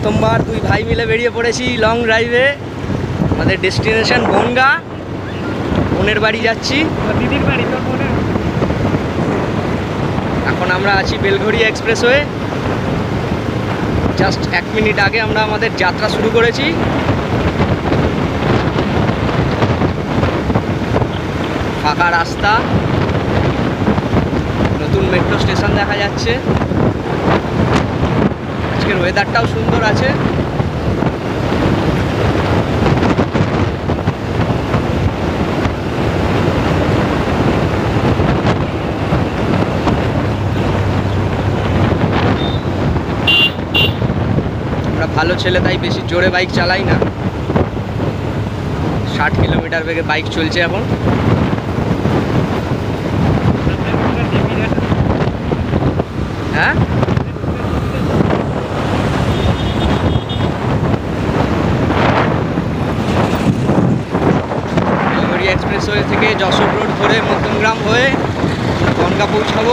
প্রথমবার দুই ভাই মিলে বেরিয়ে পড়েছি লং ড্রাইভে। আমাদের ডেস্টিনেশন বনগাঁ। বোনের বাড়ি যাচ্ছি, দিদির বাড়ি। তোর বোনের এখন আমরা আছি বেলঘড়িয়া এক্সপ্রেসওয়ে। জাস্ট 1 মিনিট আগে আমরা আমাদের যাত্রা শুরু করেছি। ফাঁকা রাস্তা, নতুন মেট্রো স্টেশন দেখা যাচ্ছে। আজকের ওয়েদারটাও সুন্দর আছে। আমরা ভালো ছেলে, তাই বেশি জোরে বাইক চালাই না। 60 কিলোমিটার বেগে বাইক চলছে এখন। হ্যাঁ, বেলঘড়িয়া এক্সপ্রেসওয়ে থেকে যশোর রোড ধরে মধ্যমগ্রাম হয়ে বনগাঁ পৌঁছাবো।